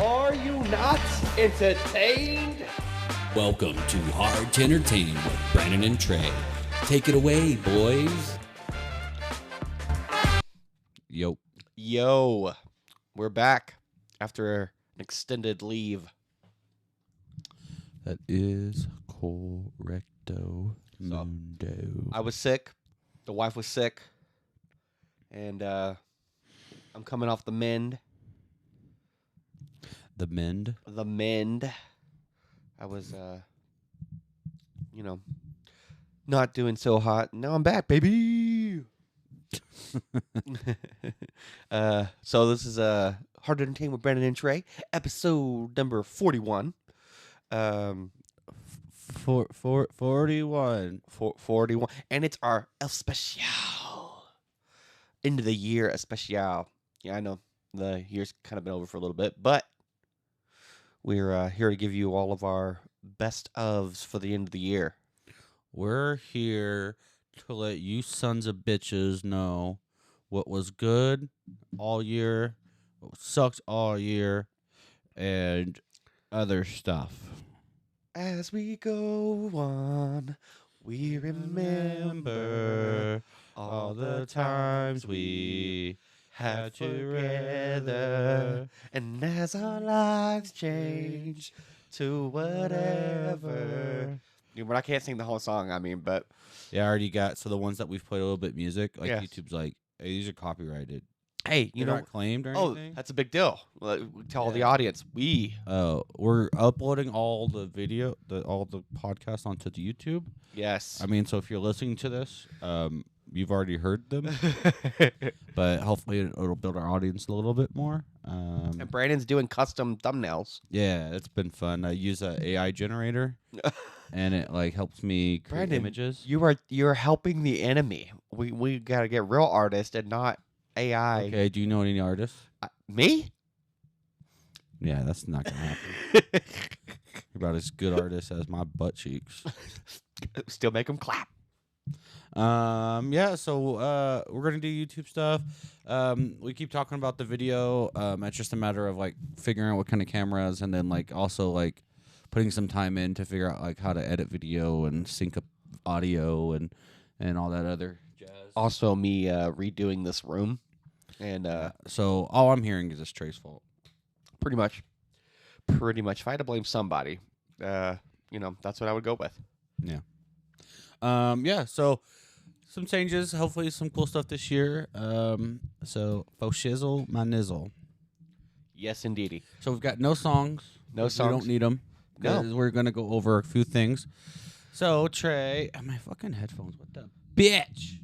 Are you not entertained? Welcome to Hard to Entertain with Brandon and Trey. Take it away, boys. Yo, we're back after an extended leave. That is correcto mundo. I was sick. The wife was sick. And I'm coming off the mend. The mend? The mend. I was, not doing so hot. Now I'm back, baby. So this is Hard to Entertain with Brandon and Trey, episode number 41. 41. 41. And it's our El Special. End of the year especial. Yeah, I know the year's kind of been over for a little bit, but we're here to give you all of our best ofs for the end of the year. We're here to let you sons of bitches know what was good all year, what sucked all year, and other stuff. As we go on, we remember all the times we had together. And as our lives change to whatever. I can't sing the whole song, but... Yeah, I already got, so the ones that we've played a little bit music, like Yes. YouTube's like, hey, these are copyrighted. Hey, You're not claimed or anything? that's a big deal. Tell the audience, We're uploading all the video, all the podcasts onto the YouTube. Yes. I mean, so if you're listening to this, you've already heard them, but hopefully it'll build our audience a little bit more. And Brandon's doing custom thumbnails. Yeah, it's been fun. I use an AI generator, and it helps me create Brandon, images. You're helping the enemy. We gotta get real artists and not AI. Okay, do you know any artists? Me? Yeah, that's not gonna happen. You're about as good artist as my butt cheeks. Still make them clap. So we're gonna do YouTube stuff. We keep talking about the video. It's just a matter of figuring out what kind of cameras, and then also putting some time in to figure out how to edit video and sync up audio and all that other jazz. Also, me redoing this room, and So all I'm hearing is it's Trey's fault. pretty much. If I had to blame somebody, that's what I would go with. Yeah. So some changes, hopefully some cool stuff this year. So faux shizzle, my nizzle. Yes, indeedy. So we've got no songs. No songs. We don't need them. No. We're going to go over a few things. So, Trey, my fucking headphones, what the bitch?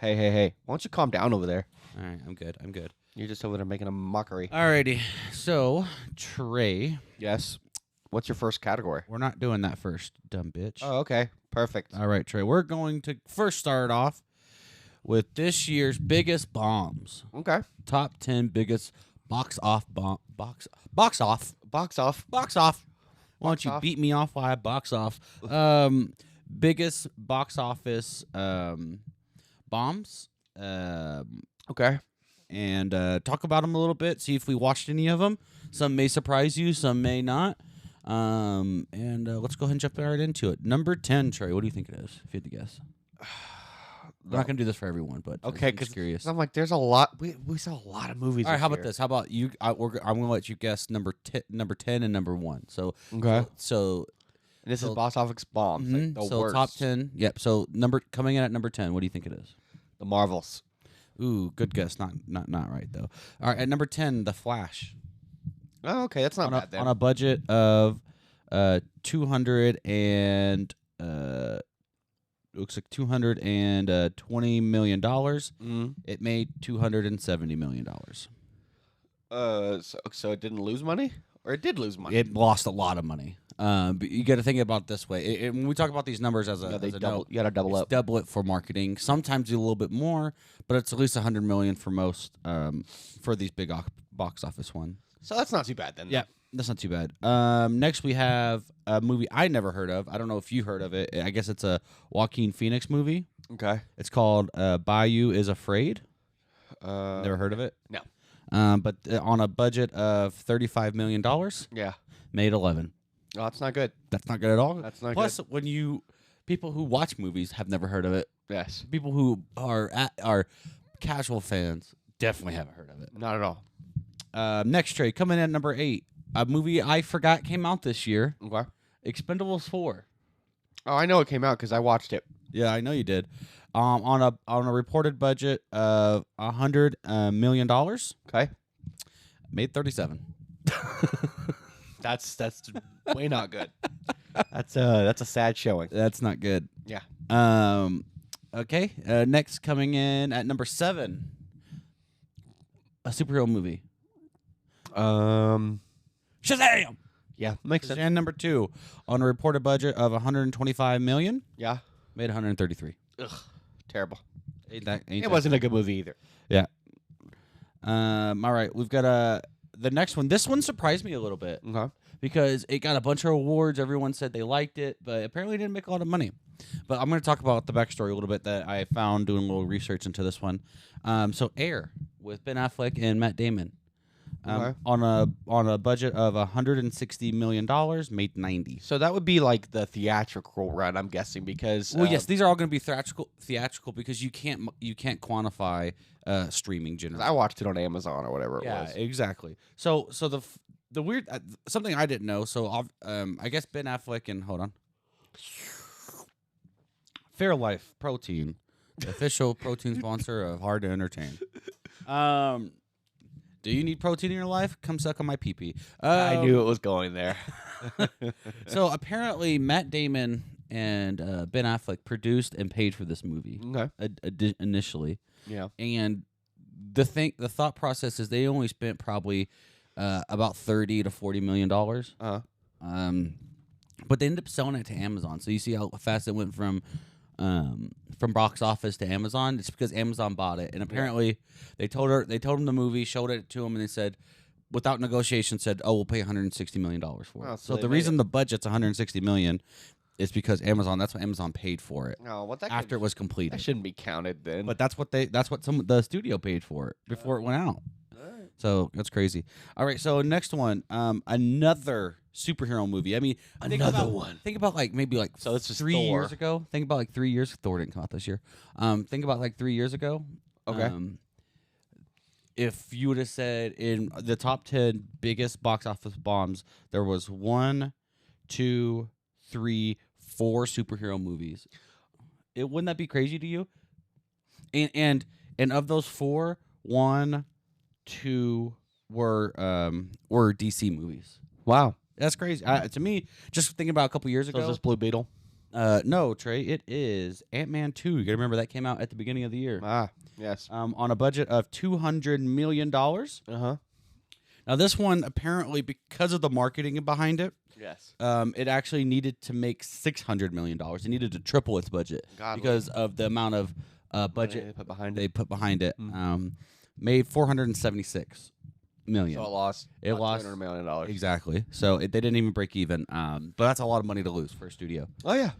Hey. Why don't you calm down over there? All right, I'm good. You're just over there making a mockery. Alrighty. So, Trey. Yes. What's your first category? We're not doing that first, dumb bitch. Oh, okay. Perfect. All right, Trey. We're going to first start off with this year's biggest bombs. Okay. Top 10 biggest box off. Box off. Why don't you beat me off while I box off? Biggest box office bombs. Okay. And talk about them a little bit. See if we watched any of them. Some may surprise you. Some may not. And let's go ahead and jump right into it. Number 10, Trey. What do you think it is? If you had to guess. I'm not gonna do this for everyone, but okay, I'm just curious. I'm there's a lot. We saw a lot of movies. All right, how about year. this? How about you? I'm gonna let you guess number 10 and number 1. So Okay. So And this is box office bombs. The so worst. top 10. Yep. So coming in at number 10. What do you think it is? The Marvels. Ooh, good guess. Not right though. All right, at number 10, The Flash. Oh, okay, that's not bad then. On a budget of 200 and looks like $220 million. It made $270 million. So it didn't lose money, or it did lose money. It lost a lot of money. But you got to think about it this way. When we talk about these numbers as a, You as a double, got to double up. Double it for marketing. Sometimes a little bit more, but it's at least $100 million for most for these big box office one. So that's not too bad then. Yeah, that's not too bad. Next we have a movie I never heard of. I don't know if you heard of it. I guess it's a Joaquin Phoenix movie. Okay. It's called Bayou is Afraid. Never heard of it? No. But on a budget of $35 million, Yeah. made 11. Oh, that's not good. That's not good at all. That's not Plus, good. when people who watch movies have never heard of it. Yes. People who are casual fans definitely haven't heard of it. Not at all. Next trade coming in at number 8, a movie I forgot came out this year, Okay. Expendables 4. Oh, I know it came out because I watched it. Yeah, I know you did. On a reported budget of $100 million, Okay. made 37. That's way not good. That's a sad showing. That's not good. Yeah. Okay. Next coming in at number 7, a superhero movie. Shazam! Yeah, makes sense. Shazam number 2, on a reported budget of 125 million, Yeah. made 133. Ugh. Terrible. Ain't It that- wasn't a good movie either. Yeah. All right, we've got the next one. This one surprised me a little bit Okay. because it got a bunch of awards. Everyone said they liked it, but apparently didn't make a lot of money. But I'm going to talk about the backstory a little bit that I found doing a little research into this one. So Air with Ben Affleck and Matt Damon. Okay. On a budget of $160 million, made 90. So that would be like the theatrical run, I'm guessing, because Well, yes, these are all going to be theatrical because you can't quantify streaming generally. I watched it on Amazon or whatever it Yeah, was. exactly. So the weird something I didn't know. So I guess Ben Affleck and hold on, Fairlife Protein, the official protein sponsor of Hard to Entertain. Do you need protein in your life? Come suck on my pee-pee. I knew it was going there. So apparently, Matt Damon and Ben Affleck produced and paid for this movie Okay. initially. Yeah. And the thought process is they only spent probably about $30 to $40 million. But they ended up selling it to Amazon. So you see how fast it went from box office to Amazon. It's because Amazon bought it, and apparently they told him the movie, showed it to him, and they said, without negotiation, said, "Oh, we'll pay $160 million for it." Oh, so So they the made reason the budget's $160 million is because Amazon. That's what Amazon paid for it No, what that after it was that completed. shouldn't be counted then. But that's what the studio paid for it before it went out. Alright. So that's crazy. All right, so next one, another superhero movie. I mean, Another one. Think about like maybe like So it's just 3 Thor. years ago. Think about like 3 years. Thor didn't come out this year. Think about like 3 years ago. Okay. If you would have said in the top 10 biggest box office bombs, there was 1, 2, 3, 4 superhero movies. Wouldn't that be crazy to you? And of those 4, 1, 2 were DC movies. Wow. That's crazy. To me, just thinking about a couple years So is ago. this Blue Beetle? No, Trey, it is Ant-Man 2. You got to remember that came out at the beginning of the year. Ah, yes. On a budget of $200 million. Uh-huh. Now, this one, apparently, because of the marketing behind it, Yes. it actually needed to make $600 million. It needed to triple its budget God, because of the amount of budget they put behind they it. put behind it. Mm. Made $476 million. So it lost. It about lost- $200 million. Exactly. So they didn't even break even. But that's a lot of money to lose for a studio. Oh yeah.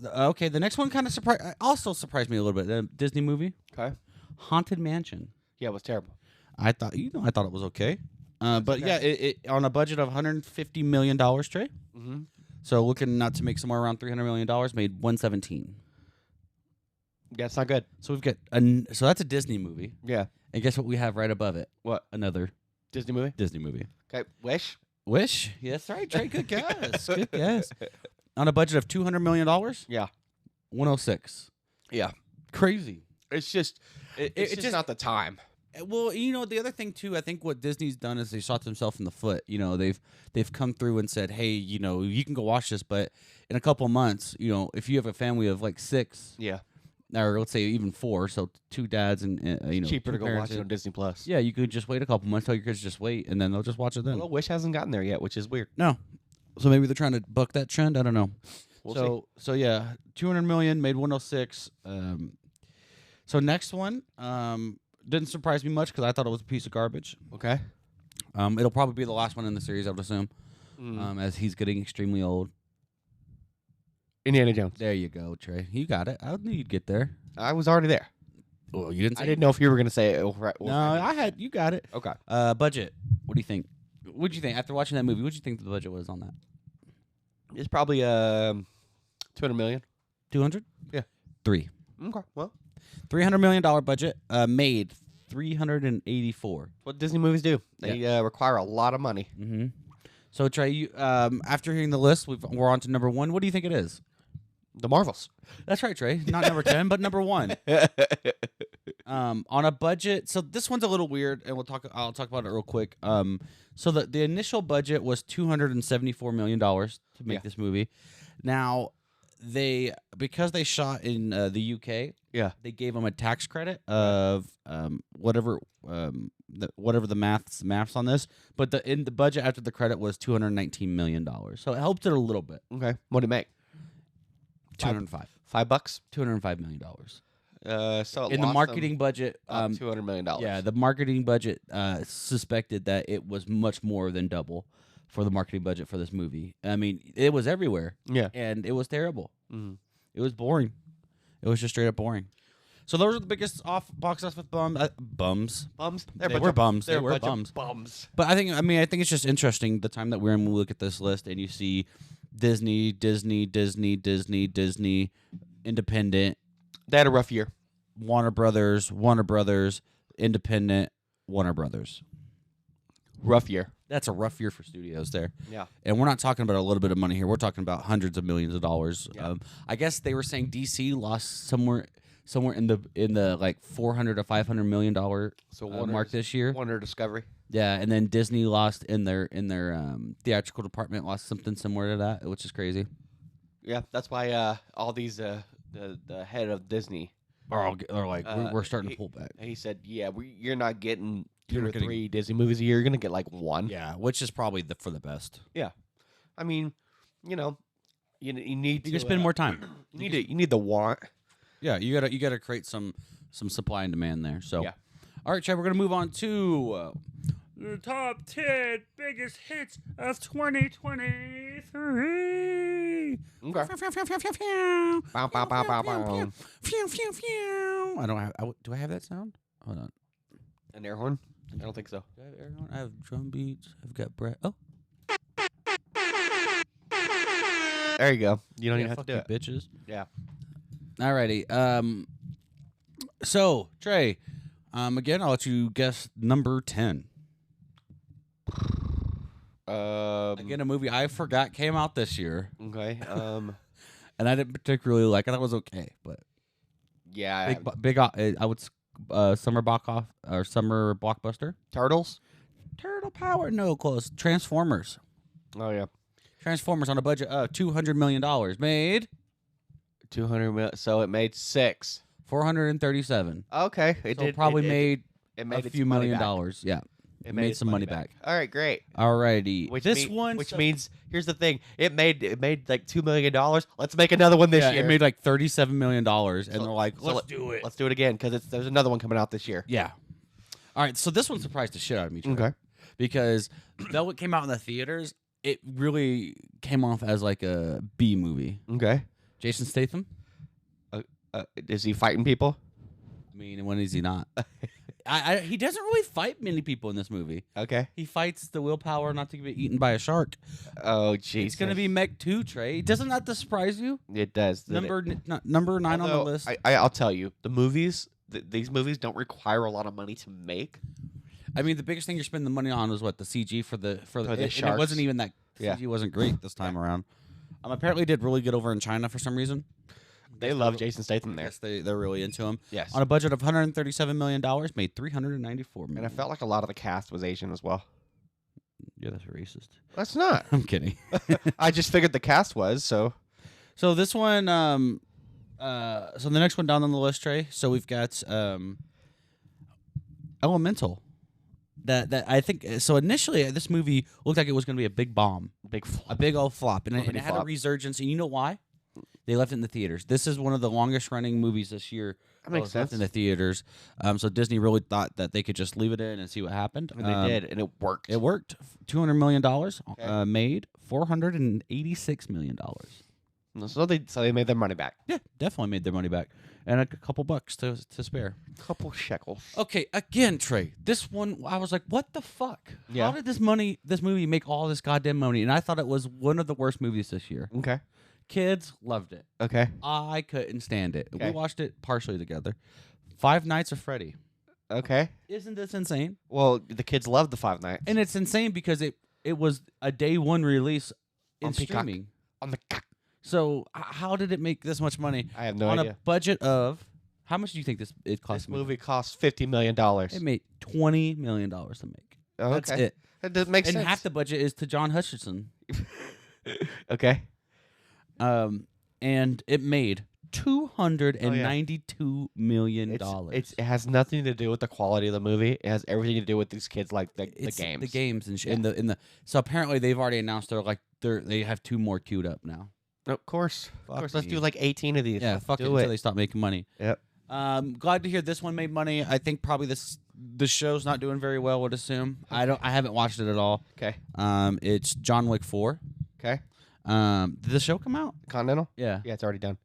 Okay, the next one kind of surprised me a little bit. The Disney movie, Okay. Haunted Mansion. Yeah, it was terrible. I thought it was okay. But okay. yeah, it on a budget of $150 million, Trey. Mm-hmm. So looking not to make somewhere around $300 million, made 117. Yeah, it's not good. So we've got so that's a Disney movie. Yeah. And guess what we have right above it? What? Another Disney movie? Disney movie. Okay. Wish? Wish. Yes, right, Trey. Good guess. Good guess. On a budget of $200 million, Yeah. 106. Yeah. Crazy. It's just it's it just just- not the time. Well, the other thing too, I think what Disney's done is they shot themselves in the foot. They've come through and said, "Hey, you can go watch this, but in a couple months, if you have a family of like 6, Yeah. or let's say even 4, so 2 dads and Cheaper to 2 go parents watch it on Disney Plus. Yeah, you could just wait a couple months. Tell your kids to just wait, and then they'll just watch it then. Well, Wish hasn't gotten there yet, which is weird. No, so maybe they're trying to buck that trend. I don't know. We'll see. So yeah, 200 million made 106. So next one didn't surprise me much because I thought it was a piece of garbage. Okay. It'll probably be the last one in the series, I would assume, as he's getting extremely old. Indiana Jones. There you go, Trey. You got it. I knew you'd get there. I was already there. Oh, you didn't I say. didn't know if you were gonna say it. Right. No, I had. You got it. Okay. Budget. What do you think? What'd you think after watching that movie? What'd you think the budget was on that? It's probably 200 million. 200. Yeah. 3. Okay. Well, $300 million budget. Made 384. what Disney movies do? They require a lot of money. Mm-hmm. So Trey, you after hearing the list, we're on to number 1. What do you think it is? The Marvels. That's right, Trey. Not number 10, but number 1. On a budget. So this one's a little weird, and I'll talk about it real quick. So the initial budget was $274 million to make this movie. Now, because they shot in the UK, they gave them a tax credit of whatever the maths on this. But in the budget after the credit was $219 million. So it helped it a little bit. Okay. What did it make? 205. $5. $205 million. So it In the lost marketing budget, them $200 million. yeah, the marketing budget suspected that it was much more than double for the marketing budget for this movie. I mean, it was everywhere. Yeah. And it was terrible. Mhm. It was boring. It was just straight up boring. So those are the biggest box office bums. Bums. They were bums. They were bums. Bums. But I think it's just interesting the time that we're in when we look at this list and you see Disney, independent, They had a rough year. Warner Brothers, independent, Warner Brothers. Rough year. That's a rough year for studios there. Yeah. And we're not talking about a little bit of money here. We're talking about hundreds of millions of dollars. Yeah. I guess they were saying DC lost somewhere in the like $400 to $500 million mark this year. Warner Discovery. Yeah, and then Disney lost in their theatrical department lost something similar to that, which is crazy. Yeah, that's why all these the head of Disney Are like we're starting to pull back. he said, "Yeah, you're not getting 2 You're or not getting- 3 Disney movies a year. You're gonna get like 1." Yeah, which is probably for the best. I mean, you need You to can spend more time. You need the want. Yeah, you gotta create some supply and demand there. So, Yeah. All right, Chad, we're gonna move on to the top 10 biggest hits of 2023. Okay. Bow, bow, bow, bow, bow. I don't have. Do I have that sound? Hold on. An air horn? I don't think so. Do I have air horn? I have drum beats. I've got breath. Oh, There you go. You don't yeah, even have fuck to do you, it. bitches. Yeah. Alrighty. So Trey, again, I'll let you guess number 10. Again, a movie I forgot came out this year, Okay. and I didn't particularly like it. I was okay, but Yeah. I would summer blockbuster. Turtles. Turtle Power, no close. Transformers. Oh yeah. Transformers on a budget of $200 million made 200 million. So it made 6. 437. Okay. It So did probably it made it made a its few money million back. dollars. Yeah, It made its some money back. All right, great. Alrighty. Which Which means here's the thing. It made like $2 million. Let's make another one this year. it made like $37 million, and they're like, so let's do it. Let's do it again because there's another one coming out this year. Yeah. All right. So this one surprised the shit out of me, Trey, because though it came out in the theaters, it really came off as like a B movie. Okay. Jason Statham. Is he fighting people? I mean, when is he not? He doesn't really fight many people in this movie. Okay. He fights the willpower not to get eaten by a shark. Oh, jeez. It's gonna be Meg 2, Trey. Doesn't that surprise you? It does. Number 9 on the list. I'll tell you, the movies. These movies don't require a lot of money to make. I mean, the biggest thing you're spending the money on is what the CG for the and it sharks. wasn't even that Yeah. CG wasn't great this time around. Apparently did really good over in China for some reason. They love Jason Statham I there. guess they're really into him. Yes. On a budget of $137 million, made $394 million. And I felt like a lot of the cast was Asian as well. Yeah, that's racist. That's not. I'm kidding. I just figured the cast was so. So this one, so the next one down on the list, Trey. So we've got Elemental. That I think so. Initially, this movie looked like it was going to be a big bomb, Big flop. a big old flop, and it had a flop. resurgence. And you know why? They left it in the theaters. This is one of the longest running movies this year. That makes was left sense. in the theaters. So Disney really thought that they could just leave it in and see what happened. And they did, and it worked. It worked. $200 million Okay. made $486 million. So they made their money back. Yeah, definitely made their money back, and a couple bucks to spare. Couple shekels. Okay, again, Trey. This one, I was like, "What the fuck? Yeah. How did this movie make all this goddamn money?" And I thought it was one of the worst movies this year. Okay. Kids loved it. Okay. I couldn't stand it. Okay. We watched it partially together. Five Nights of Freddy. Okay. Isn't this insane? Well, the kids love the Five Nights. And it's insane because it was a day one release in On Peacock. streaming. On the So how did it make this much money I have no on idea. a budget of how much do you think it cost? This movie cost $50 million. It made $20 million to make. Oh, That's okay. it. That does make And sense. half the budget is to John Hutcherson. Okay. And it made $292 million. It has nothing to do with the quality of the movie. It has everything to do with these kids like the games. The games and Yeah. in the so apparently they've already announced they have 2 more queued up now. Of course. Of Fuck course. Let's you. do like 18 of these. Yeah, Let's fuck it do until they stop making money. Yep. Glad to hear this one made money. I think probably the show's not doing very well. Would assume. I haven't watched it at all. Okay. It's John Wick 4. Okay. Did the show come out? Continental? Yeah. Yeah, it's already done.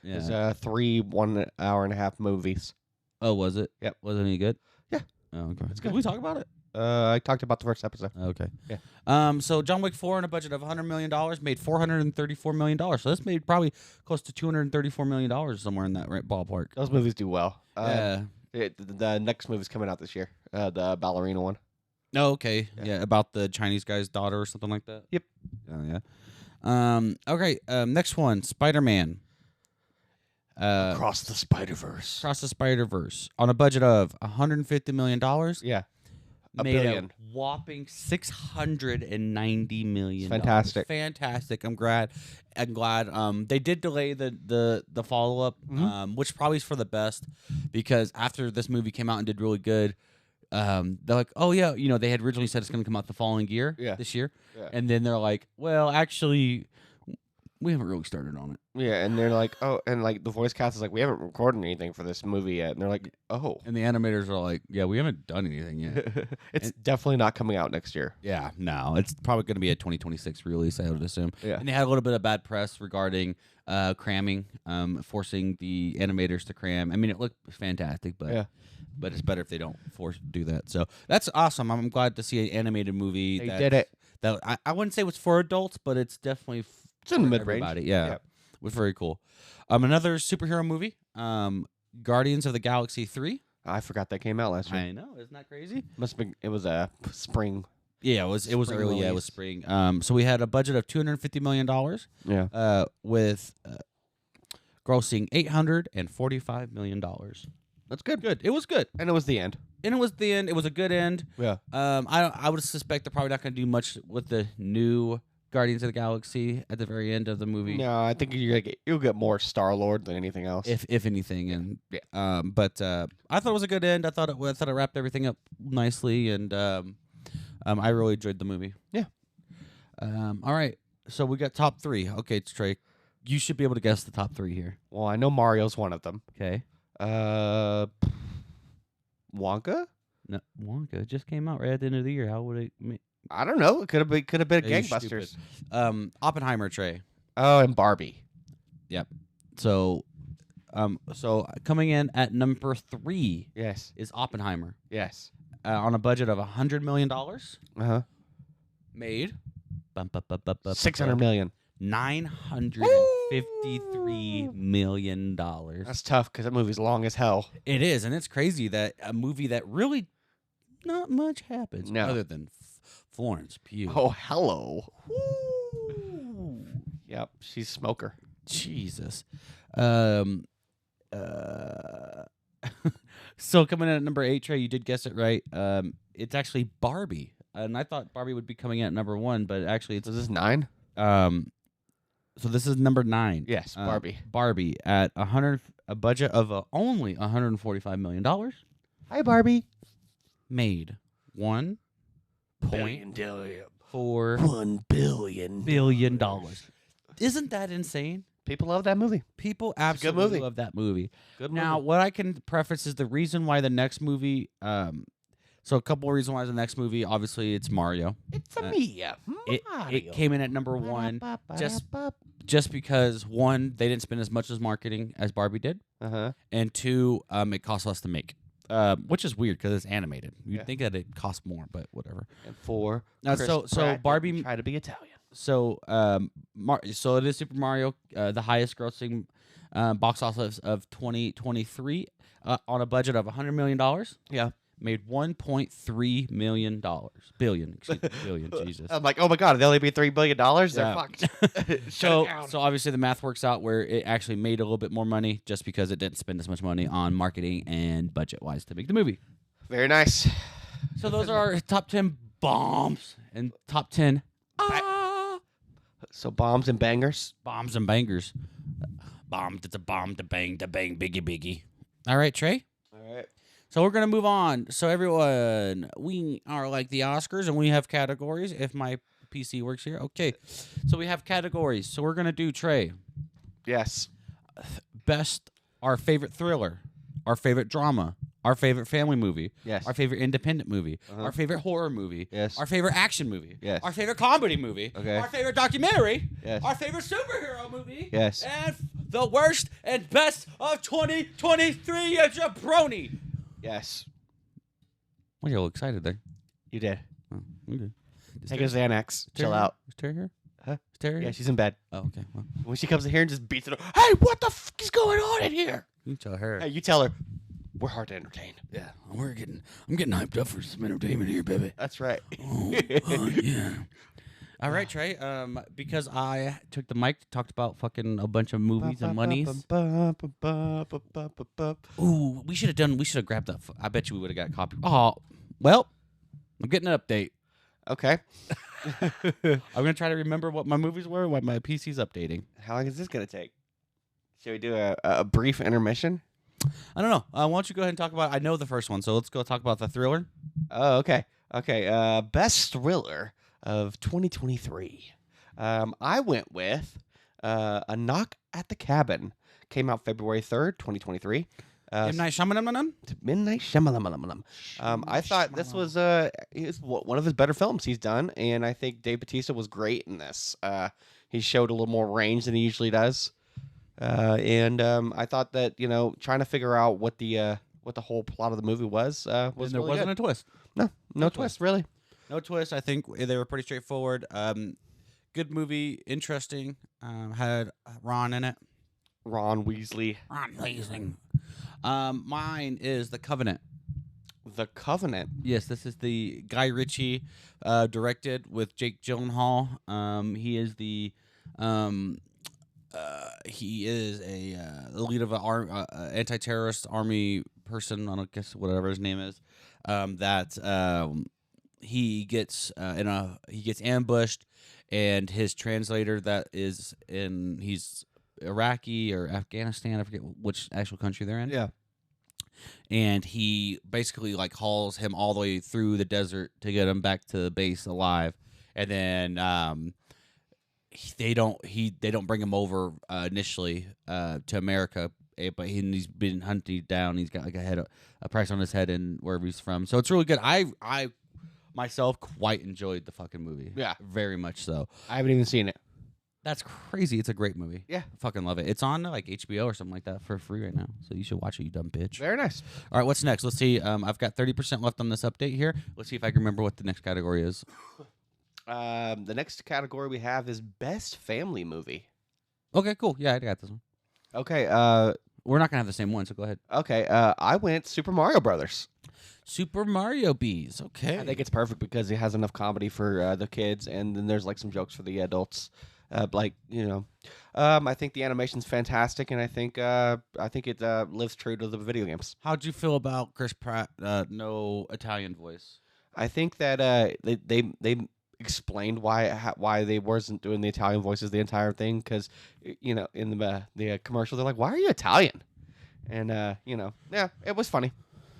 Yeah. There's 3 1 hour and a half movies. Oh, was it? Yep. Was it any good? Yeah. Oh, okay. It's Did good. we talk about it? I talked about the first episode. Okay. Yeah. So John Wick 4 on a budget of $100 million made $434 million. So this made probably close to $234 million somewhere in that ballpark. Those movies do well. Yeah. The next movie's coming out this year. The ballerina one. Oh, okay. Yeah. Yeah, about the Chinese guy's daughter or something like that. Yep. Oh, yeah. Okay. Next one, Spider-Man. Across the Spider-Verse. Across the Spider-Verse on a budget of $150 million. Yeah. A made billion. a whopping $690 million. Fantastic. Fantastic. I'm glad. They did delay the follow up, which probably is for the best because after this movie came out and did really good, they're like, oh yeah, they had originally said it's going to come out the following year, this year, and then they're like, well, actually, we haven't really started on it. Yeah, and they're like, oh, and like the voice cast is like, we haven't recorded anything for this movie yet, and they're like, oh, And the animators are like, yeah, we haven't done anything yet. it's definitely not coming out next year. Yeah, no, it's probably going to be a 2026 release, I would assume. Yeah. And they had a little bit of bad press regarding cramming, forcing the animators to cram. I mean, it looked fantastic, but it's better if they don't do that. So that's awesome. I'm glad to see an animated movie. They did it. That I wouldn't say it was for adults, but it's definitely It's in the for mid-range. everybody. Yeah, it was very cool. Another superhero movie, Guardians of the Galaxy 3. I forgot that came out last year. I know, isn't that crazy? Must have been. It was a spring. Yeah, it was Spring early. Yeah, it was release. spring. So we had a budget of $250 million. Yeah. With grossing $845 million. That's good. Good. It was good, And it was the end. and it was the end. It was a good end. Yeah. I would suspect they're probably not going to do much with the new Guardians of the Galaxy at the very end of the movie. No, I think you'll get more Star-Lord than anything else. If anything, and but I thought it was a good end. I thought it wrapped everything up nicely, and I really enjoyed the movie. Yeah. All right, so we got top 3. Okay, Trey, you should be able to guess the top 3 here. Well, I know Mario's one of them. Okay. Wonka? No, Wonka just came out right at the end of the year. How would it? I don't know. It could have been You're Gangbusters. stupid. Oppenheimer, Trey. Oh, and Barbie. So, coming in at number 3 Yes. is Oppenheimer. Yes. On a budget of $100 million, Uh-huh. made $600 million. $953 million. That's tough because that movie's long as hell. It is, and it's crazy that a movie that really not much happens No. other than Florence Pugh. Oh, hello. Woo. Yep. She's a smoker. Jesus. So coming in at number 8, Trey, you did guess it right. It's actually Barbie, and I thought Barbie would be coming in at number 1, but actually it's So this is 9? So this is number 9. Yes, Barbie. Barbie at a budget of only $145 million, Hi, Barbie. made $1.4 $1 billion. billion. Isn't that insane? People love that movie. People a good absolutely movie. love that movie. Good Now, movie. what I can preface is the reason why the next movie. So a couple of reasons why the next movie, obviously, it's Mario. It's a Mia. It came in at number 1 just just because one, they didn't spend as much as marketing as Barbie did, and two, it costs less to make. Which is weird because it's animated. You'd think that it costs more, but whatever. And 4. So Barbie try to be Italian. So so it is Super Mario, the highest grossing box office of 2023 on a budget of $100 million. Yeah. Made $1.3 million. Billion, excuse me, billion. Jesus. I'm like, oh my god, they only made $3 billion. They're Yeah. fucked. So obviously the math works out where it actually made a little bit more money just because it didn't spend as much money on marketing and budget wise to make the movie. Very nice. So those are our top 10 bombs and top 10 So bombs and bangers. bombs and bangers. Bomb, it's a bomb, to bang, biggie, biggie. All right, Trey. All right. So we're going to move on. So everyone, we are like the Oscars, and we have categories. If my PC works here. Okay. So we have categories. So we're going to do, Trey, Yes. best, our favorite thriller, our favorite drama, our favorite family movie, Yes. our favorite independent movie, our favorite horror movie, Yes. our favorite action movie, Yes. our favorite comedy movie, Okay. our favorite documentary, Yes. our favorite superhero movie, Yes. and the worst and best of 2023, a jabroni. Yes. Well, you're a little excited there. You did. Oh, okay. Take a Xanax. Chill out. Is Terry here? Huh? Is Terry here? Yeah, she's in bed. Oh, okay. Well, When she comes in here and just beats it up, hey, what the fuck is going on in here? you tell her. Hey, you tell her, we're hard to entertain. Yeah, I'm getting hyped up for some entertainment here, baby. That's right. Yeah. All right, Trey. Because I took the mic, talked about fucking a bunch of movies and monies. Ooh, we should have grabbed that. I bet you we would have got a copy. Oh, well, I'm getting an update. Okay. I'm gonna try to remember what my movies were when my PC's updating. How long is this going to take? Should we do a brief intermission? I don't know. Why don't you go ahead and talk about? I know the first one, so let's go talk about the thriller. Oh, okay. Okay. Best thriller of 2023. I went with A Knock at the Cabin. Came out February 3rd, 2023. M. Night Shyamalan? Midnight Shyamalan. I thought this was one of his better films he's done, and I think Dave Bautista was great in this. He showed a little more range than he usually does, and I thought that trying to figure out what the whole plot of the movie was And there really wasn't good. a twist. No twist really. No twist. I think they were pretty straightforward. Good movie, interesting. Had Ron in it. Ron Weasley. Ron Weasley. Mine is The Covenant. The Covenant. Yes, this is the Guy Ritchie directed with Jake Gyllenhaal. He is the the lead of an anti-terrorist army person. I don't guess whatever his name is. He gets ambushed, and his translator he's Iraqi or Afghanistan, I forget which actual country they're in. Yeah. And he basically hauls him all the way through the desert to get him back to the base alive, and then they don't bring him over initially to America, but he's been hunted down. He's got a price on his head and wherever he's from. So it's really good. I myself quite enjoyed the fucking movie. Yeah. Very much so. I haven't even seen it. That's crazy. It's a great movie. Yeah. I fucking love it. It's on HBO or something like that for free right now. So you should watch it, you dumb bitch. Very nice. All right, what's next? Let's see. I've got 30% left on this update here. Let's see if I can remember what the next category is. The next category we have is Best Family Movie. Okay, cool. Yeah, I got this one. Okay. We're not going to have the same one, so go ahead. Okay. I went Super Mario Brothers. Super Mario Bees. Okay. I think it's perfect because it has enough comedy for the kids, and then there's some jokes for the adults. I think the animation's fantastic, and I think it lives true to the video games. How'd you feel about Chris Pratt? No Italian voice. I think that they explained why they wasn't doing the Italian voices the entire thing, because in the commercial they're like, "Why are you Italian?" And yeah, it was funny.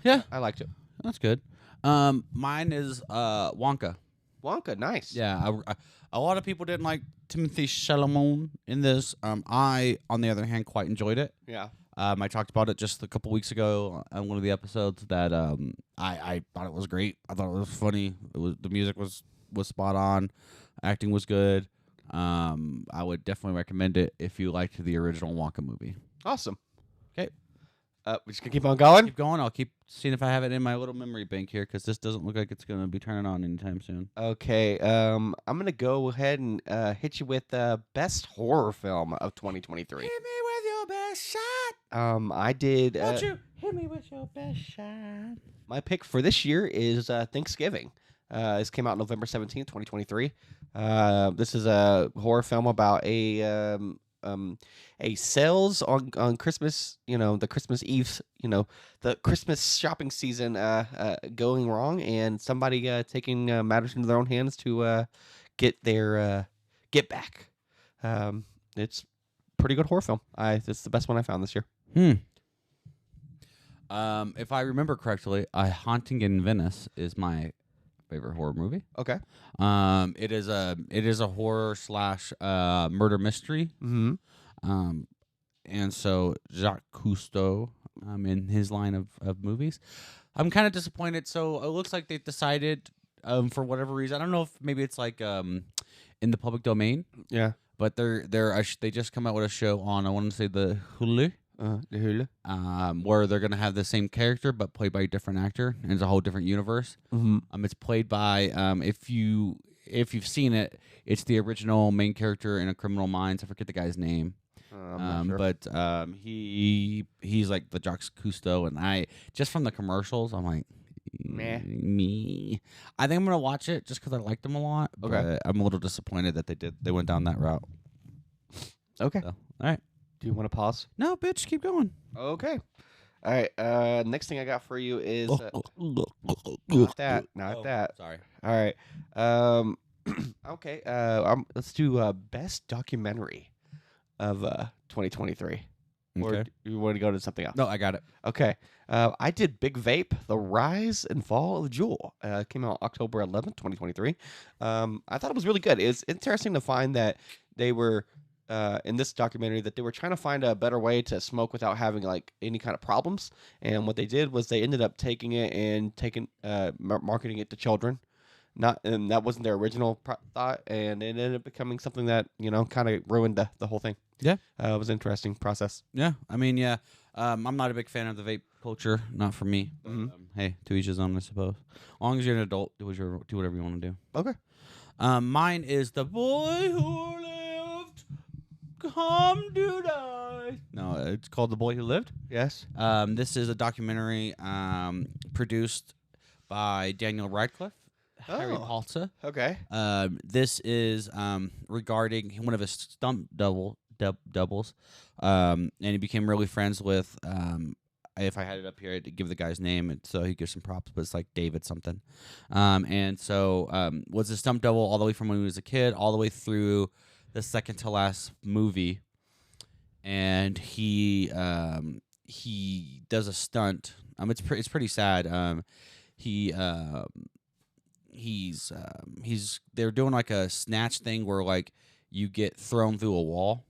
Yeah, I liked it. That's good. Mine is Wonka. Wonka, nice. Yeah, a lot of people didn't like Timothy Chalamet in this. I, on the other hand, quite enjoyed it. Yeah. I talked about it just a couple weeks ago on one of the episodes that I thought it was great. I thought it was funny. The music was spot on. Acting was good. I would definitely recommend it if you liked the original Wonka movie. Awesome. 'Kay. We're just gonna keep on going. Keep going. I'll keep seeing if I have it in my little memory bank here because this doesn't look like it's going to be turning on anytime soon. Okay. I'm gonna go ahead and hit you with best horror film of 2023. Hit me with your best shot. I did. Won't you hit me with your best shot? My pick for this year is Thanksgiving. This came out November 17th, 2023. This is a horror film about a sales on Christmas, the Christmas Eve, the Christmas shopping season going wrong, and somebody taking matters into their own hands to get their get back. It's pretty good horror film. It's the best one I found this year. If I remember correctly, A Haunting in Venice is my favorite horror movie. Okay. It is a horror / murder mystery. Mm-hmm. And so Jacques Cousteau, in his line of movies, I'm kind of disappointed. So it looks like they've decided, for whatever reason, I don't know if maybe it's like in the public domain. Yeah. But they just come out with a show on, I want to say, the Hulu. The Hulu. Where they're gonna have the same character but played by a different actor, and it's a whole different universe. Mm-hmm. It's played by if you've seen it, it's the original main character in A Criminal Minds. I forget the guy's name. I'm not sure. But he's like the Jacques Cousteau, and I just from the commercials, I'm like, Meh. me. I think I'm gonna watch it just because I liked him a lot. Okay. But I'm a little disappointed that they went down that route. Okay. So, all right. Do you want to pause? No, bitch, keep going. Okay. All right. Next thing I got for you is not that. Not that. Sorry. All right. Okay. Let's do best documentary of 2023. Or Okay. do you want to go to something else? No, I got it. Okay. I did Big Vape: The Rise and Fall of Jewel. Came out October 11th, 2023. I thought it was really good. It's interesting to find that they were in this documentary that they were trying to find a better way to smoke without having like any kind of problems. And what they did was they ended up taking it and marketing it to children. And that wasn't their original thought, and it ended up becoming something that kind of ruined the whole thing. Yeah. It was an interesting process. Yeah, I mean, yeah. I'm not a big fan of the vape culture. Not for me. But, Mhm. hey, to each his own, I suppose. As long as you're an adult, do whatever you want to do. Okay. Mine is The Boy Who Lived, Come to Die. No, it's called The Boy Who Lived. Yes. This is a documentary produced by Daniel Radcliffe, Harry Oh. Potter. Okay. This is regarding one of his stunt doubles, and he became really friends with. If I had it up here, I'd give the guy's name, and so he gives some props, but it's like David something. And so was a stunt double all the way from when he was a kid, all the way through the second to last movie, and he does a stunt. It's pretty sad. They're doing like a snatch thing where like you get thrown through a wall.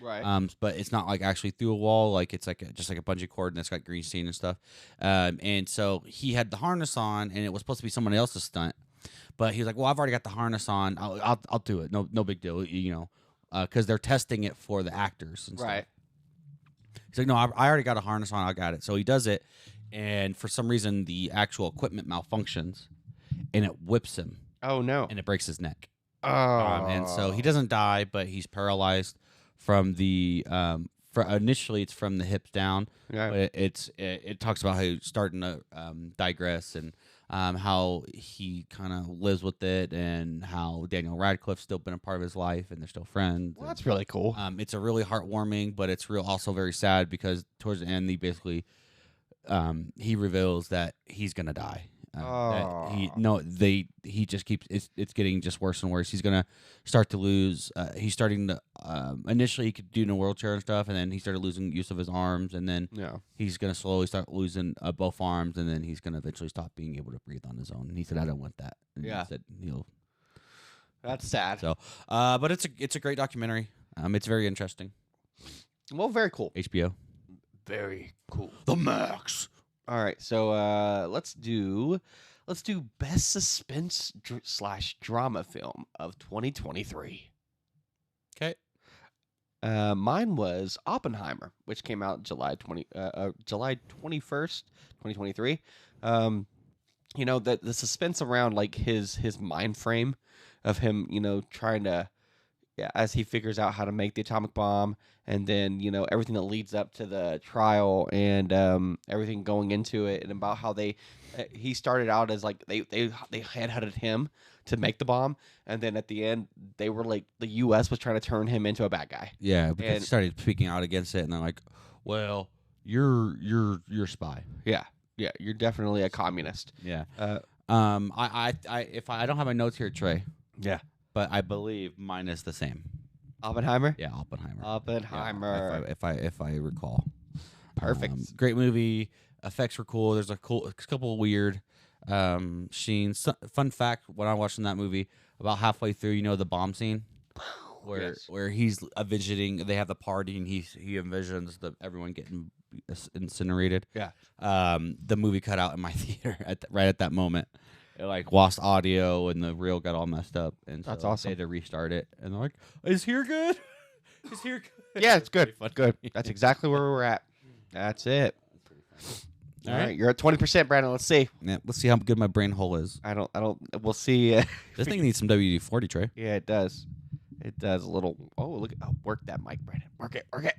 Right. But it's not like actually through a wall. Like it's like just like a bungee cord, and it's got green scene and stuff. And so he had the harness on, and it was supposed to be someone else's stunt. But he was like, "Well, I've already got the harness on. I'll do it. No big deal. Because they're testing it for the actors and stuff." Right. He's like, "No, I already got a harness on. I got it." So he does it, and for some reason, the actual equipment malfunctions, and it whips him, Oh no. and it breaks his neck. Oh. And so he doesn't die, but he's paralyzed from the initially it's from the hips down. Yeah. But it talks about how he's starting to digress and how he kind of lives with it, and how Daniel Radcliffe's still been a part of his life, and they're still friends. Well, that's really cool. It's a really heartwarming, but it's also very sad because towards the end, he basically he reveals that he's gonna die. He just keeps it's getting just worse and worse. He's gonna start to lose. He's starting to initially he could do in a wheelchair and stuff, and then he started losing use of his arms, and then Yeah. he's gonna slowly start losing both arms, and then he's gonna eventually stop being able to breathe on his own. And he said, "I don't want that." And Yeah. he said he'll. That's sad. So, but it's a great documentary. It's very interesting. Well, very cool. HBO. Very cool. The Max. All right, so let's do best suspense / drama film of 2023. Okay. Mine was Oppenheimer, which came out July 21st, 2023. Um, the suspense around like his mind frame of him, trying to, yeah, as he figures out how to make the atomic bomb, and then everything that leads up to the trial, and everything going into it, and about how he started out as like they headhunted him to make the bomb, and then at the end they were like the U.S. was trying to turn him into a bad guy. Yeah, because And he started speaking out against it, and they're like, "Well, you're a spy." yeah, yeah, you're definitely a communist. Yeah. Uh, I don't have my notes here, Trey, yeah, but I believe mine is the same. Oppenheimer. Yeah, Oppenheimer. Oppenheimer. Yeah, if I recall. Perfect. Great movie. Effects were cool. There's a couple of weird scenes. Fun fact: when I watched that movie, about halfway through, the bomb scene where he's envisioning, they have the party, and he envisions everyone getting incinerated. Yeah. The movie cut out in my theater right at that moment. It like lost audio, and the reel got all messed up, and so That's awesome. they had to restart it. And they're like, "Is here good? Is here good?" Yeah, it's good. Pretty Good. funny. That's exactly where we're at. That's it. All All right. right, you're at 20%, Brandon. Let's see. Yeah, let's see how good my brain hole is. I don't. We'll see. This thing needs some WD-40, Trey. Yeah, it does. It does a little. Oh, look. Oh, work that mic, Brandon. Work it. Work it.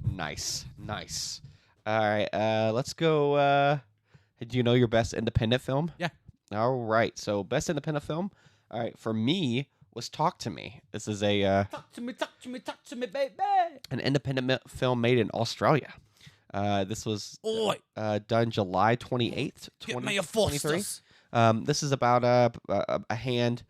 Nice. Nice. All right. Let's go. Do you know your best independent film? Yeah. All right. So, best independent film. All right. For me, was Talk to Me. This is a Talk to me, baby. an independent film made in Australia. This was Oi, done July 28th, get me a 2023. Foster's. This is about a hand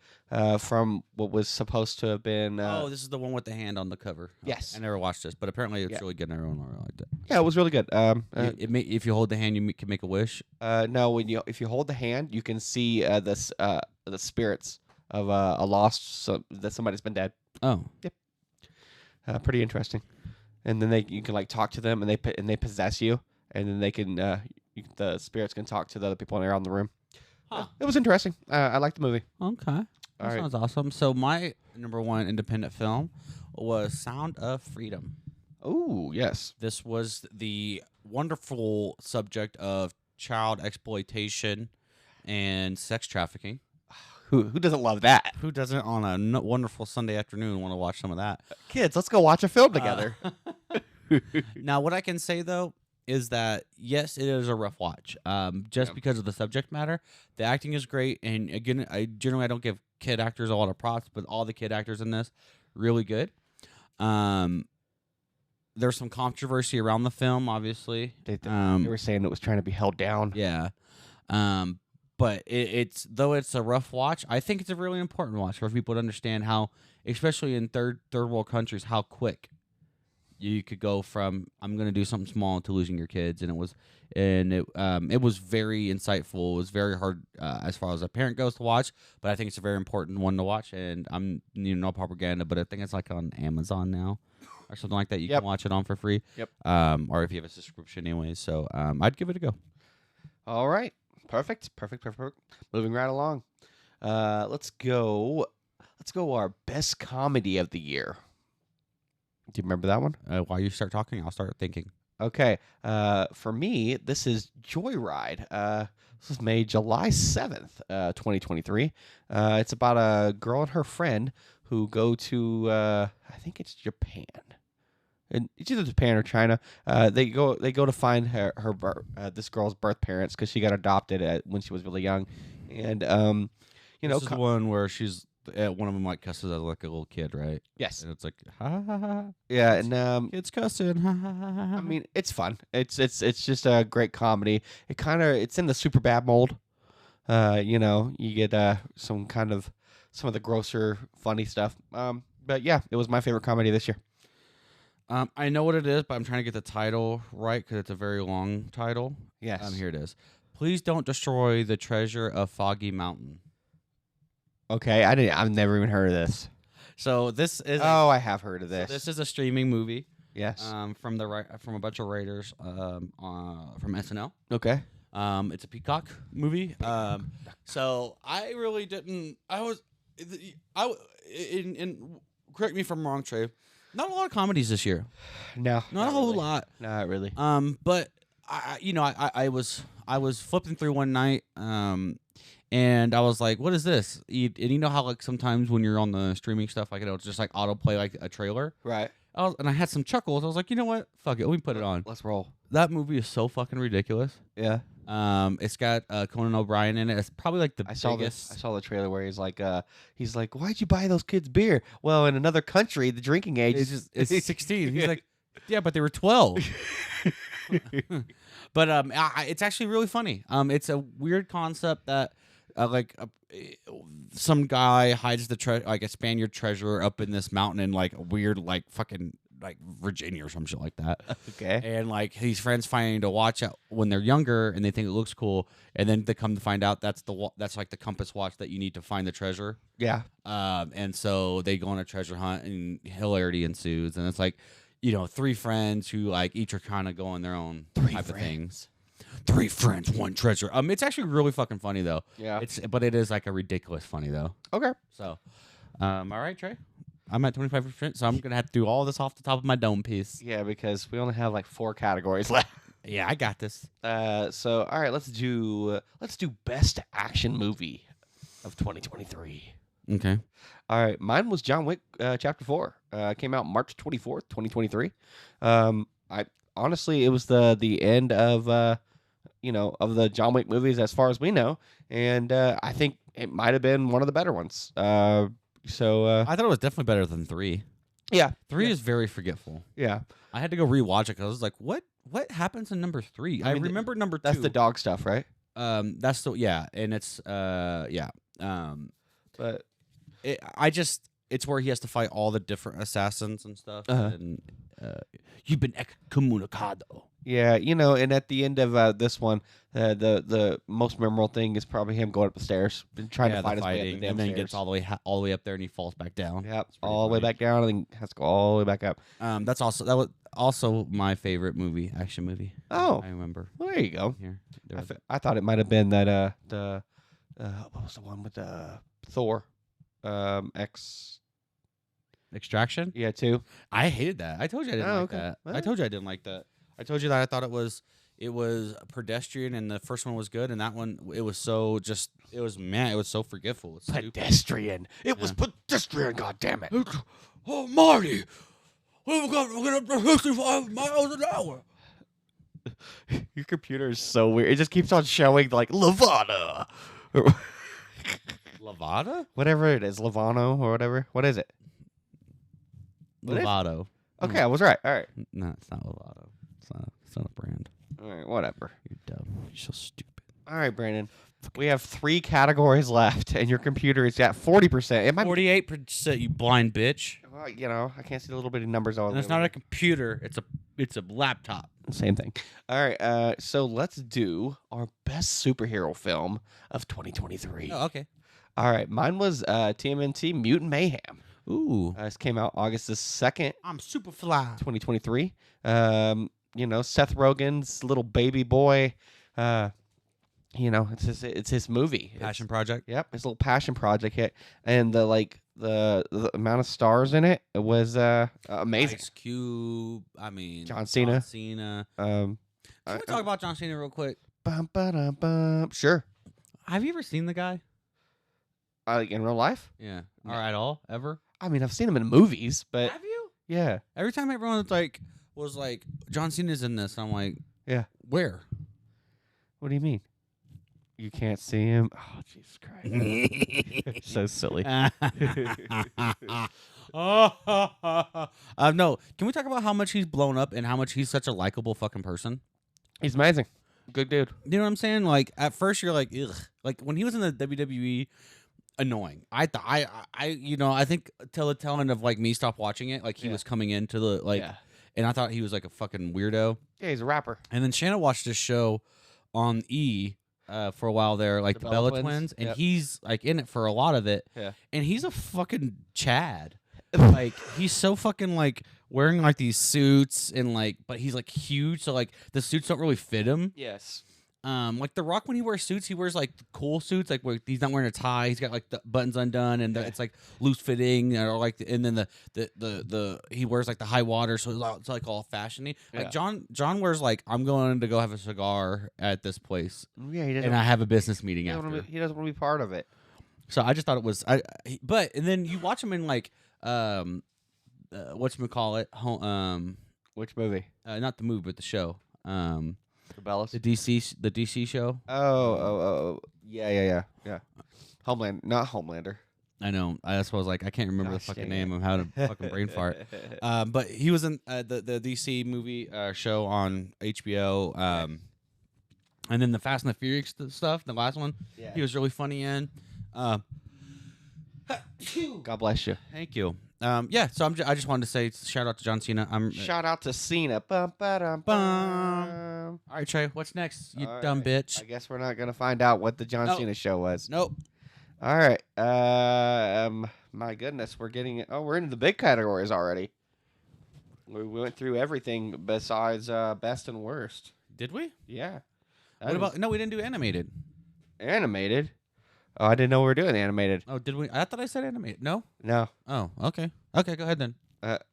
from what was supposed to have been. This is the one with the hand on the cover. Yes. I never watched this, but apparently it's Yeah. really good, and everyone really liked it. Yeah, it was really good. If you hold the hand, you can make a wish. No, if you hold the hand, you can see the spirits of a lost that somebody's been dead. Oh, Pretty interesting. And then you can like talk to them, and they possess you, and then they can the spirits can talk to the other people around the room. Huh. It was interesting. I liked the movie. okay. All That right. sounds awesome. So my number one independent film was Sound of Freedom. Oh yes. This was the wonderful subject of child exploitation and sex trafficking. Who doesn't love that? Who doesn't on a wonderful Sunday afternoon want to watch some of that? Kids, let's go watch a film together. Now, what I can say, though, is that, yes, it is a rough watch. Just because of the subject matter. The acting is great. And, again, I don't give kid actors a lot of props, but all the kid actors in this, really good. There's some controversy around the film, obviously. They were saying it was trying to be held down. Yeah. But it's a rough watch, I think it's a really important watch for people to understand how, especially in third world countries, how quick you could go from I'm going to do something small to losing your kids, and it was very insightful. It was very hard as far as a parent goes to watch, but I think it's a very important one to watch. And I'm no propaganda, but I think it's like on Amazon now or something like that. You can watch it on for free. Yep. Or if you have a subscription, anyways. So I'd give it a go. All right. Perfect. Moving right along. Let's go our best comedy of the year. Do you remember that one? While you start talking, I'll start thinking. Okay. For me, this is Joyride. This was made July 7th, 2023. It's about a girl and her friend who go to I think it's Japan. And it's either Japan or China. They go to find her this girl's birth parents because she got adopted when she was really young, and This is the one where she's one of them like cusses as like a little kid, right? yes, And it's like ha ha ha. yeah, and Kids cussing. Ha ha ha ha. I mean it's fun. It's just a great comedy. It's in the super bad mold. You get some of the grosser funny stuff. But yeah, it was my favorite comedy this year. I know what it is, but I'm trying to get the title right because it's a very long title. Yes. Here it is. Please don't destroy the treasure of Foggy Mountain. Okay, I've never even heard of this. So this is. I have heard of this. This is a streaming movie. Yes. From a bunch of writers from SNL. Okay. It's a Peacock movie. So I really didn't. I was in correct me if I'm wrong, Trey. Not a lot of comedies this year. No, Not a whole really. lot. Not really. But I was flipping through one night, and I was like, "What is this?" And you know how like sometimes when you're on the streaming stuff, like it'll just like autoplay like a trailer. Right. And I had some chuckles. I was like, you know what? Fuck it. Let me put it on. Let's roll. That movie is so fucking ridiculous. Yeah. It's got Conan O'Brien in it. It's probably like the I saw biggest. I saw the trailer where he's like, "Why'd you buy those kids beer?" Well, in another country, the drinking age It's 16. He's like, yeah, but they were 12. But it's actually really funny. It's a weird concept that some guy hides the like a Spaniard treasure up in this mountain in like a weird like fucking like Virginia or some shit like that. Okay. And like his friends finding to watch it when they're younger and they think it looks cool, and then they come to find out that's like the compass watch that you need to find the treasure. Yeah. And so they go on a treasure hunt and hilarity ensues, and it's like, three friends who like each are kind of going their own type of things. Three friends, one treasure. It's actually really fucking funny though. Yeah. But it is like a ridiculous funny though. Okay. So, all right, Trey. I'm at 25%, so I'm gonna have to do all this off the top of my dome piece. Yeah, because we only have like 4 categories left. Yeah, I got this. So all right, let's do best action movie of 2023. Okay. All right, mine was John Wick Chapter 4. Came out March 24th, 2023. I honestly, it was the end of of the John Wick movies as far as we know, and I think it might have been one of the better ones. So I thought it was definitely better than 3. yeah, 3 is very forgetful. yeah. I had to go rewatch it because I was like, what happens in number 3? I mean, remember number 2. That's the dog stuff, right? That's the and it's yeah. But It's where he has to fight all the different assassins and stuff. Uh-huh. And you've been excommunicado. yeah, and at the end of this one, the most memorable thing is probably him going up the stairs and trying to fight his way up the damn and then stairs. gets all the way up there and he falls back down. Yep, It's pretty all the way funny. back down, and then has to go all the way back up. That was also my favorite action movie. Oh, I remember. well, there you go. Here, I thought it might have been that what was the one with Thor, Extraction. yeah, too. I hated that. I told you I didn't Oh, like okay. that. Well. I told you I didn't like that. I told you that I thought it was pedestrian, and the first one was good, and that one it was so forgetful. It's stupid. Pedestrian. It was pedestrian. God damn it. Oh, Marty, we're going up to 55 miles an hour. Your computer is so weird. It just keeps on showing like Lavana, Lavada? whatever it is, Lavano or whatever. What is it? What is it? Lovato. Okay, I was right. All right. No, it's not Lovato. It's not a brand. All right. Whatever. You're dumb. You're so stupid. All right, Brandon. We have 3 categories left, and your computer is at 40%. It might. 48%. You blind bitch. Well, I can't see the little bitty numbers all. And it's not a computer. It's a laptop. Same thing. All right. So let's do our best superhero film of 2023. Oh, okay. All right. Mine was TMNT Mutant Mayhem. Ooh. This came out August the 2nd, I'm Superfly. 2023. Seth Rogen's little baby boy. It's his movie. Passion project. Yep, his little passion project hit, and the amount of stars in it was amazing. Ice Cube. I mean, John Cena. John Cena. Can we talk about John Cena real quick? Bum, ba-dum, bum. Sure. Have you ever seen the guy? Like in real life? Yeah. No. Or at all? Ever? I mean, I've seen him in movies, but Have you? yeah. Every time everyone was like, John Cena's in this, I'm like, Yeah. where? What do you mean? You can't see him? Oh, Jesus Christ. So silly. No. Can we talk about how much he's blown up and how much he's such a likable fucking person? He's amazing. Good dude. You know what I'm saying? Like at first you're like, ugh. Like when he was in the WWE, annoying. I think till the tail end of like me stop watching it, like he was coming into the Yeah. and I thought he was like a fucking weirdo. Yeah, he's a rapper. And then Shanna watched this show on E for a while there, like the Bella Twins, and Yep. he's like in it for a lot of it. Yeah. And he's a fucking Chad. Like he's so fucking like wearing like these suits and like, but he's like huge, so like the suits don't really fit him. Yes. Like The Rock when he wears suits, he wears like cool suits, like where he's not wearing a tie. He's got like the buttons undone and it's like loose fitting, or like, and then the he wears like the high water, so it's like all fashionny. Yeah. Like John wears like, I'm going to go have a cigar at this place, Yeah, he and I have a business meeting doesn't after. he doesn't want to be part of it. So I just thought it was but and then you watch him in like whatchamacallit, Which movie? not the movie but the show, Cabela's? the DC show. Oh, yeah. Homeland, not Homelander. I know. That's what I was like. I can't remember the Gosh, fucking dang name. it. I'm having a fucking brain fart. But he was in the DC movie show on HBO. And then the Fast and the Furious stuff, the last one, Yeah. he was really funny in. God bless you. Thank you. Yeah. So I just wanted to say shout out to John Cena. Shout out to Cena. Bum, ba-dum, bum. All right, Trey. What's next? You All dumb right. bitch. I guess we're not gonna find out what the John No. Cena show was. Nope. All right. My goodness, we're into the big categories already. We went through everything besides best and worst. Did we? Yeah. What about? No, we didn't do animated. animated? Oh, I didn't know we were doing animated. Oh, did we? I thought I said animated. No. No. Oh, okay. Okay, go ahead then.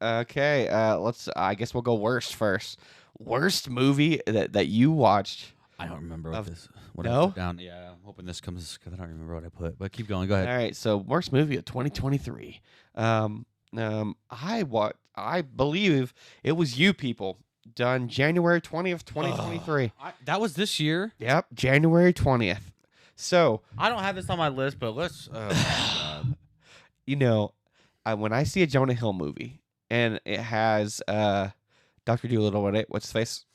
Okay. Let's. I guess we'll go worst first. Worst movie that you watched. I don't remember what this. What No? I put down. Yeah, I'm hoping this comes because I don't remember what I put. But keep going. Go ahead. All right. So worst movie of 2023. I believe it was You People, done January 20th, 2023. That was this year. Yep, January 20th. So I don't have this on my list, but let's. Oh my God. you know, when I see a Jonah Hill movie and it has Dr. Doolittle in it, what's his face?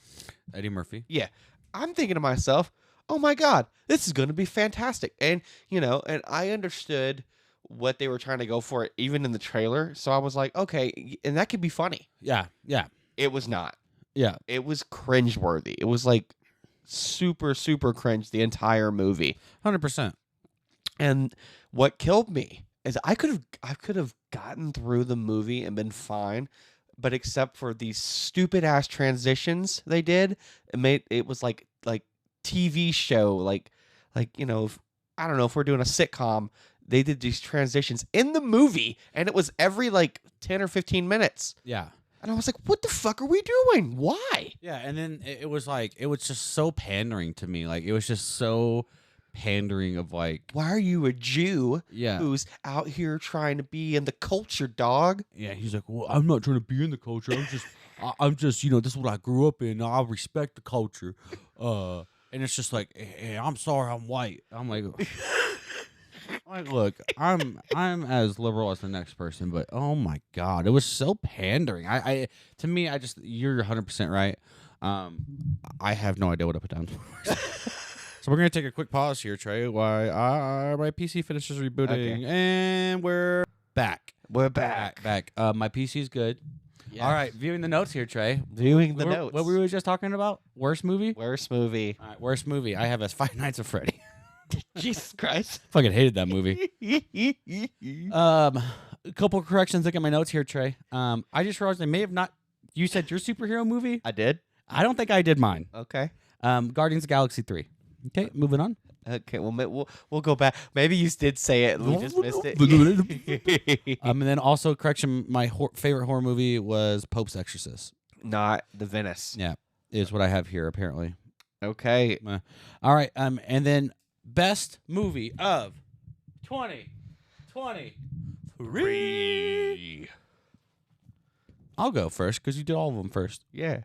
Eddie Murphy. Yeah, I'm thinking to myself, oh my God, this is going to be fantastic. And, and I understood what they were trying to go for, even in the trailer. So I was like, okay, and that could be funny. Yeah. Yeah. It was not. Yeah. It was cringeworthy. It was like super, super cringe the entire movie. 100%. And what killed me is I could have gotten through the movie and been fine, but except for these stupid ass transitions they did, it was like TV show, like I don't know if we're doing a sitcom. They did these transitions in the movie, and it was every 10 or 15 minutes. Yeah. And I was like, what the fuck are we doing? Why? Yeah, and then it was just so pandering to me. Like, it was just so pandering of Why are you a Jew yeah. who's out here trying to be in the culture, dog? Yeah, he's like, well, I'm not trying to be in the culture. I'm just, this is what I grew up in. I respect the culture. And it's just like, hey, I'm sorry, I'm white. I'm like, look, I'm as liberal as the next person, but oh my God, it was so pandering. To me, you're 100% right. I have no idea what I put down. So we're gonna take a quick pause here, Trey, while my PC finishes rebooting, Okay. and we're back. We're back. My PC's good. Yes. All right, viewing the notes here, Trey. Viewing the notes. What we were just talking about? Worst movie? Worst movie. All right, worst movie. I have as Five Nights at Freddy. Jesus Christ. Fucking hated that movie. A couple of corrections. Look at my notes here, Trey. I just realized I may have not. You said your superhero movie. I did? I don't think I did mine. Okay. Guardians of the Galaxy 3. Okay, moving on. Okay, well, we'll go back. Maybe you did say it and we just missed it. And then also correction. My favorite horror movie was Pope's Exorcist. Not the Venice. Yeah, is what I have here apparently. Okay. All right. And then best movie of 2023. I'll go first because you did all of them first. Yeah.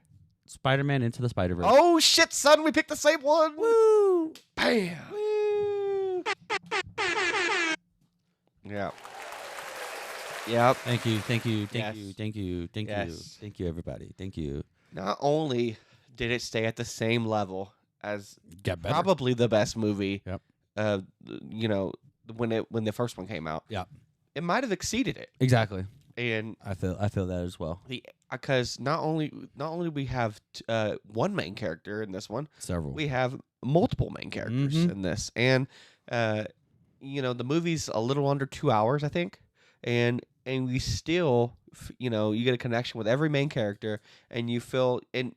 Spider-Man Into the Spider-Verse. Oh, shit, son. We picked the same one. Woo! Bam. Woo! Yeah. Yep. Thank you, Yes. everybody. Thank you. Not only did it stay at the same level as Get better. probably the best movie, Yep. when the first one came out. Yeah. It might have exceeded it. Exactly. And I feel that as well. because not only we have one main character in this one, Several. we have multiple main characters Mhm. in this, and the movie's a little under 2 hours, I think, and we still, you get a connection with every main character, and you feel, and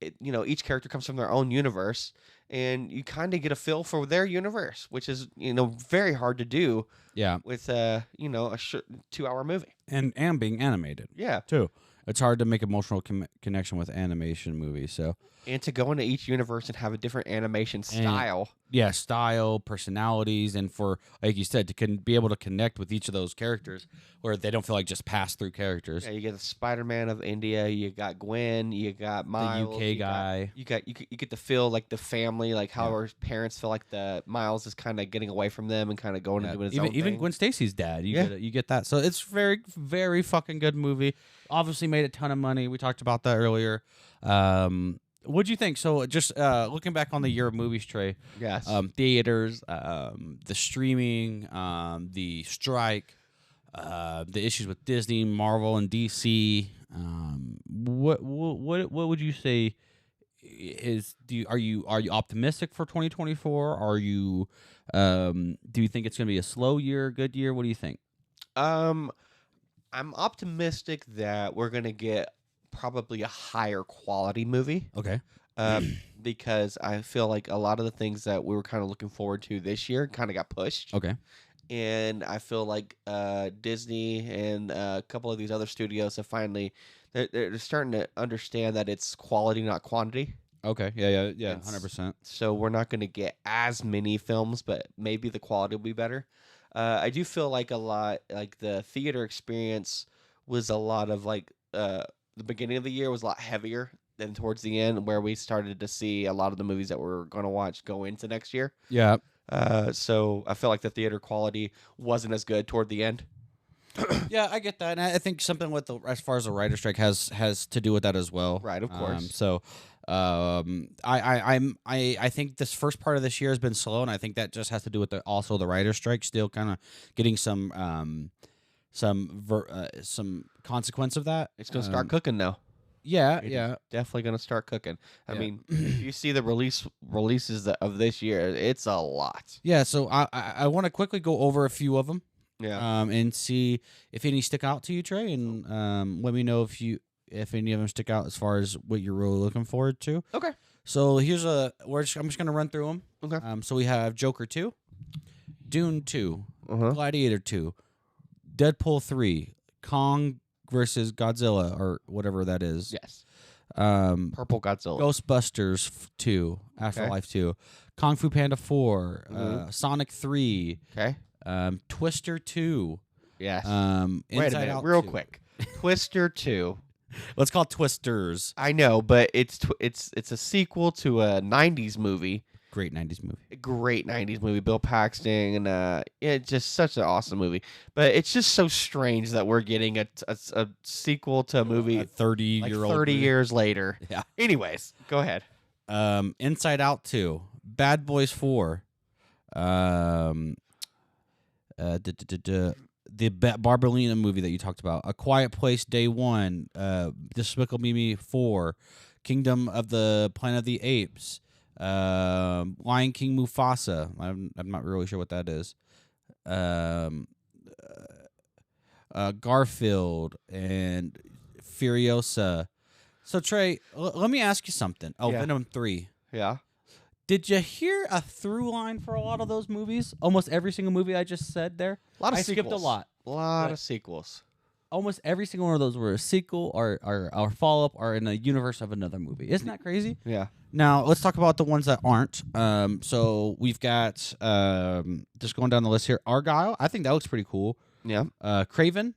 each character comes from their own universe, and you kind of get a feel for their universe, which is very hard to do Yeah, with a 2-hour movie. and being animated Yeah, too. It's hard to make emotional connection with animation movies. So and to go into each universe and have a different animation And- style. yeah, style, personalities, and for like you said, to be able to connect with each of those characters, where they don't feel like just pass through characters. Yeah, you get the Spider-Man of India. You got Gwen. You got Miles. UK guy. You get to feel like the family, like how Yeah. our parents feel like the Miles is kind of getting away from them and kind of going Yeah, and doing his even own even thing. Gwen Stacy's dad. Yeah. You get that. So it's very very fucking good movie. Obviously made a ton of money. We talked about that earlier. What'd you think? So just looking back on the year of movies, Trey. Yes. Theaters, the streaming, the strike, the issues with Disney, Marvel, and DC. What would you say are you optimistic for 2024? Are you do you think it's going to be a slow year, good year? What do you think? I'm optimistic that we're gonna get probably a higher quality movie. Okay. Because I feel like a lot of the things that we were kind of looking forward to this year kind of got pushed. Okay. And I feel like Disney and a couple of these other studios have finally they're starting to understand that it's quality, not quantity. Okay. Yeah. It's- 100%. So we're not going to get as many films, but maybe the quality will be better. I do feel like a lot like the theater experience was a lot of like the beginning of the year was a lot heavier than towards the end, where we started to see a lot of the movies that we're going to watch go into next year. Yeah. So I feel like the theater quality wasn't as good toward the end. Yeah, I get that, and I think something with as far as the writer strike has to do with that as well. Right, of course. So, I think this first part of this year has been slow, and I think that just has to do with also the writer strike still kind of getting some consequence of that. It's going to start cooking now. Yeah, It is yeah. definitely going to start cooking. I Yeah. mean, if you see the releases of this year, it's a lot. Yeah, so I want to quickly go over a few of them, Yeah. and see if any stick out to you, Trey, and let me know if any of them stick out as far as what you're really looking forward to. Okay. So I'm just gonna run through them. Okay. So we have Joker 2, Dune 2, Uh-huh. Gladiator 2, Deadpool 3, Kong versus Godzilla or whatever that is. Yes. Um, Purple Godzilla. Ghostbusters 2, Afterlife 2, Kung Fu Panda 4, Mhm. Sonic 3, Okay. Twister 2. Yes. Wait a Inside minute, Out real 2. quick. Twister 2. Let's call it Twisters. I know, but it's a sequel to a '90s movie. Great 90s movie. A great '90s movie. Bill Paxton and it's just such an awesome movie. But it's just so strange that we're getting a sequel to a movie A 30 like year old 30 years later. Yeah. Anyways, go ahead. Inside Out 2, Bad Boys 4, the Barbarina movie that you talked about, A Quiet Place Day 1, Despicable Me 4, Kingdom of the Planet of the Apes, Lion King Mufasa. I'm not really sure what that is. Garfield and Furiosa. So Trey, let me ask you something. Oh, Yeah. Venom 3. Yeah. Did you hear a through line for a lot of those movies? Almost every single movie I just said there. A lot of I sequels. skipped a lot. A lot But- of sequels. Almost every single one of those were a sequel or follow up or in a universe of another movie. Isn't that crazy? Yeah. Now let's talk about the ones that aren't. So we've got just going down the list here. Argyle. I think that looks pretty cool. Yeah. Craven.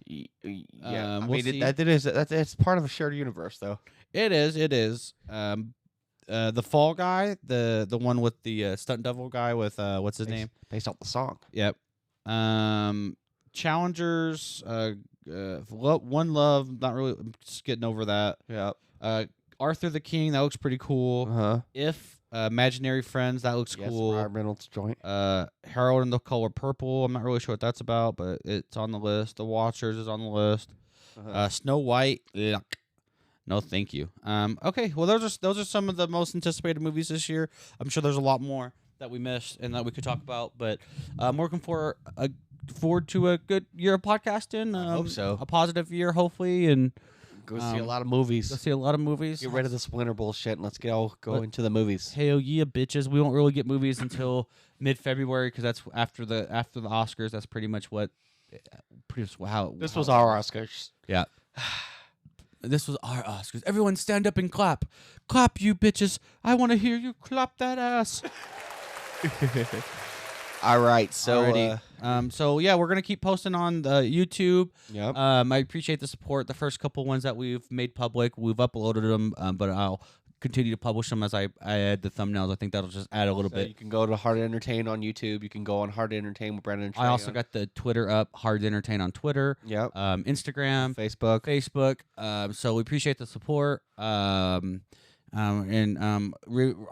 Yeah. I we'll mean, see. that's part of a shared universe, though. It is. It is. The Fall Guy. The one with the stunt devil guy with what's his name? Based off the song. Yep. Challengers. One Love. Not really. I'm just getting over that. Yeah. Arthur the King. That looks pretty cool. Uh-huh. If Imaginary Friends. That looks Yes, cool. Ryan Reynolds joint. Harold and the Color Purple. I'm not really sure what that's about, but it's on the list. The Watchers is on the list. Uh-huh. Snow White. Yuck. No, thank you. Okay, well, those are some of the most anticipated movies this year. I'm sure there's a lot more that we missed and that we could talk about, but I'm working forward to a good year of podcasting. I hope so. A positive year, hopefully, and Go see a lot of Go movies. see a lot of movies. Get rid of this winter bullshit and let's go into the movies. Hell yeah, bitches! We won't really get movies until mid-February because that's after the Oscars. That's pretty much how This how was it our works. Oscars. Yeah. This was our Oscars. Everyone stand up and clap. Clap, you bitches. I want to hear you clap that ass. All right, so Alrighty. So yeah, we're gonna keep posting on the YouTube. yep. I appreciate the support. The first couple ones that we've made public, we've uploaded them, but I'll continue to publish them as I add the thumbnails. I think that'll just add a little So bit. you can go to Hard to Entertain on YouTube. You can go on Hard to Entertain with Brandon and Trey. I also got the Twitter up, Hard to Entertain on Twitter, yep. Instagram, Facebook. So we appreciate the support.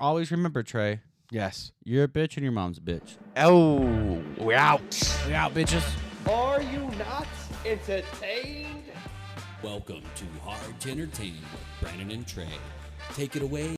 Always remember, Trey, Yes. you're a bitch and your mom's a bitch. Oh, we're out. We out, bitches. Are you not entertained? Welcome to Hard to Entertain with Brandon and Trey. Take it away.